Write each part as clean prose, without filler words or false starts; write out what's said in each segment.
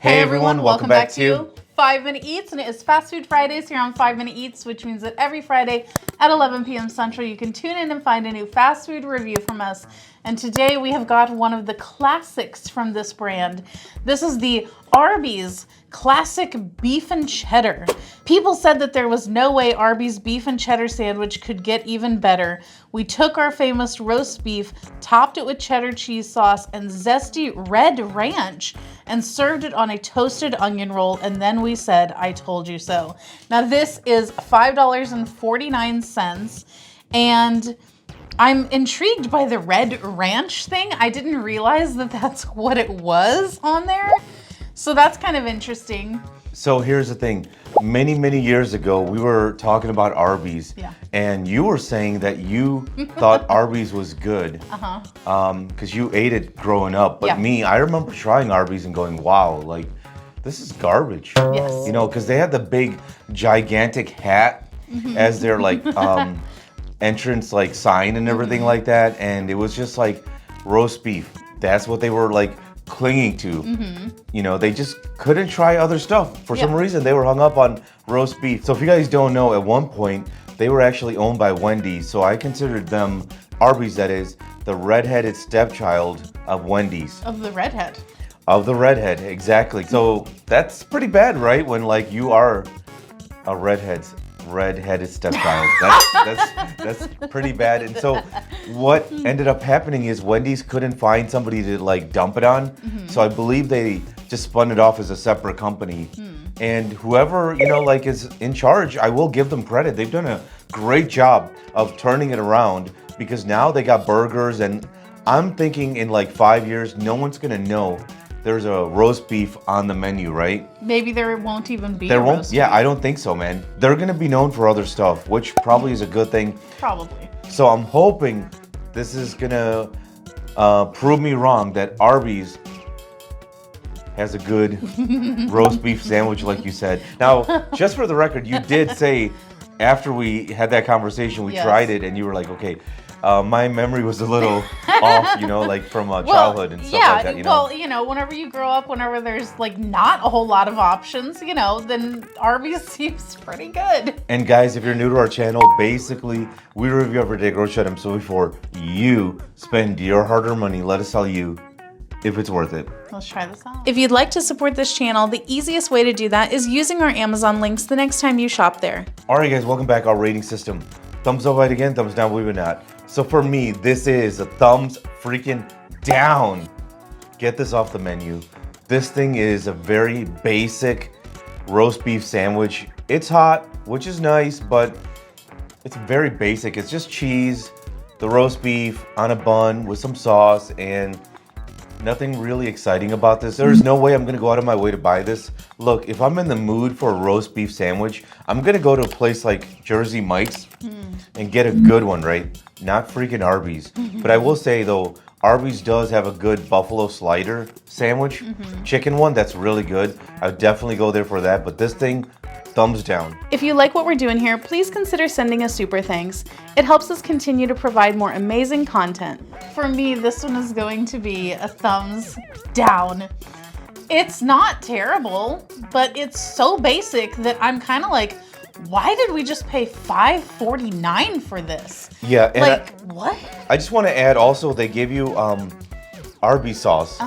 Hey everyone, welcome back to 5 Minute Eats, and it is Fast Food Fridays here on 5 Minute Eats, which means that every Friday at 11 p.m. Central you can tune in and find a new fast food review from us. And today we have got one of the classics from this brand. This is the Arby's Classic Beef and Cheddar. People said that there was no way Arby's beef and cheddar sandwich could get even better. We took our famous roast beef, topped it with cheddar cheese sauce and zesty red ranch, and served it on a toasted onion roll, and then we said, I told you so. Now this is $5.49, and I'm intrigued by the red ranch thing. I didn't realize that that's what it was on there. So that's kind of interesting. So here's the thing. Many years ago, we were talking about Arby's, and you were saying that you thought Arby's was good because you ate it growing up. But me, I remember trying Arby's and going, wow, like, this is garbage. Yes. You know, because they had the big, gigantic hat as their, like, entrance, like, sign and everything like that. And it was just, like, roast beef. That's what they were, like, clinging to. You know, they just couldn't try other stuff. For some reason, they were hung up on roast beef. So if you guys don't know, at one point, they were actually owned by Wendy's. So I considered them, Arby's that is, the redheaded stepchild of Wendy's. Of the redhead. Of the redhead, exactly. So that's pretty bad, right? When like you are a redheaded stepchild. That's pretty bad. And so what ended up happening is Wendy's couldn't find somebody to like dump it on. So I believe they just spun it off as a separate company. And whoever, you know, like is in charge, I will give them credit. They've done a great job of turning it around because now they got burgers, and I'm thinking in like 5 years, no one's gonna know there's a roast beef on the menu, right? Maybe there won't even be there a won't. roast Yeah, beef. I don't think so, man. They're gonna be known for other stuff, which probably is a good thing. Probably. So I'm hoping this is gonna prove me wrong that Arby's has a good roast beef sandwich, like you said. Now, just for the record, you did say after we had that conversation, we tried it, and you were like, okay. My memory was a little off, you know, like from childhood and stuff like that, you know? Well, you know, whenever you grow up, whenever there's like not a whole lot of options, you know, then Arby's seems pretty good. And guys, if you're new to our channel, basically, we review every day grocery items. So before you spend your hard-earned money, let us tell you if it's worth it. Let's try this out. If you'd like to support this channel, the easiest way to do that is using our Amazon links the next time you shop there. All right, guys, welcome back. Our rating system. Thumbs up right again, thumbs down, believe it or not. So for me, this is a thumbs freaking down. Get this off the menu. This thing is a very basic roast beef sandwich. It's hot, which is nice, but it's very basic. It's just cheese, the roast beef on a bun with some sauce, and nothing really exciting about this. There's no way I'm gonna go out of my way to buy this. Look, if I'm in the mood for a roast beef sandwich, I'm gonna go to a place like Jersey Mike's and get a good one, right? Not freaking Arby's. But I will say though, Arby's does have a good buffalo slider sandwich, chicken one that's really good. I would definitely go there for that, but this thing, thumbs down. If you like what we're doing here, please consider sending a super thanks. It helps us continue to provide more amazing content. For me, this one is going to be a thumbs down. It's not terrible, but it's so basic that I'm kind of like, why did we just pay $5.49 for this? Yeah, and like, what? I just want to add also, they give you Arby sauce,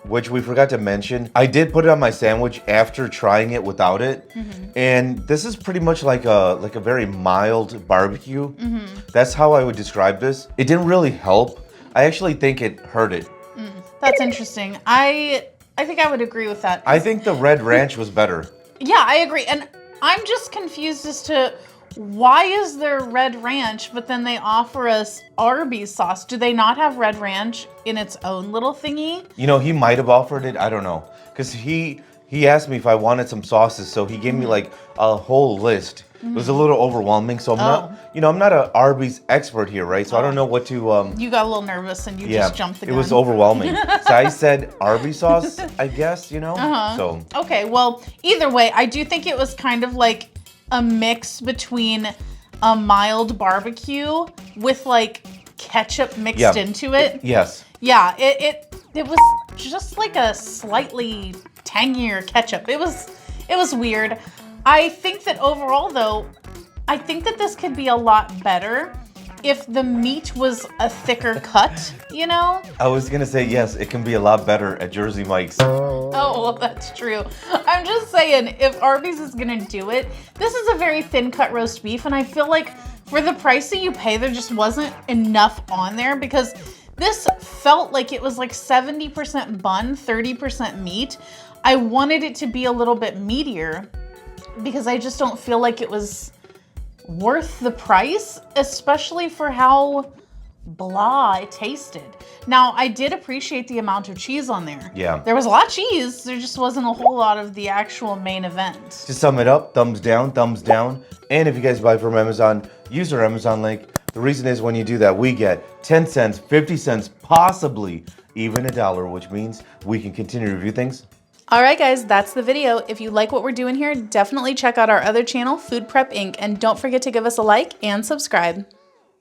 which we forgot to mention. I did put it on my sandwich after trying it without it, and this is pretty much like a very mild barbecue. That's how I would describe this. It didn't really help. I actually think it hurt it. That's interesting. I think I would agree with that. I think the red ranch was better. Yeah, I agree. And I'm just confused as to why is there red ranch, but then they offer us Arby's sauce? Do they not have red ranch in its own little thingy? You know, he might have offered it. I don't know. Because he asked me if I wanted some sauces, so he gave me like a whole list. It was a little overwhelming, so I'm not, you know, I'm not an Arby's expert here, right? So I don't know what to... You got a little nervous and you just jumped the gun. It was overwhelming. So I said Arby sauce, I guess, you know? So okay, well, either way, I do think it was kind of like a mix between a mild barbecue with like ketchup mixed into it. Yes. Yeah, it was just like a slightly tangier ketchup. It was weird. I think that overall though, I think that this could be a lot better if the meat was a thicker cut, you know? I was gonna say, yes, it can be a lot better at Jersey Mike's. Oh, well, that's true. I'm just saying, if Arby's is gonna do it, this is a very thin cut roast beef, and I feel like for the price that you pay, there just wasn't enough on there, because this felt like it was like 70% bun, 30% meat. I wanted it to be a little bit meatier because I just don't feel like it was worth the price, especially for how blah it tasted. Now, I did appreciate the amount of cheese on there. Yeah. There was a lot of cheese. There just wasn't a whole lot of the actual main event. To sum it up, thumbs down, thumbs down. And if you guys buy from Amazon, use our Amazon link. The reason is when you do that, we get 10 cents, 50 cents, possibly even $1, which means we can continue to review things. All right, guys, that's the video. If you like what we're doing here, definitely check out our other channel, Food Prep Inc., and don't forget to give us a like and subscribe.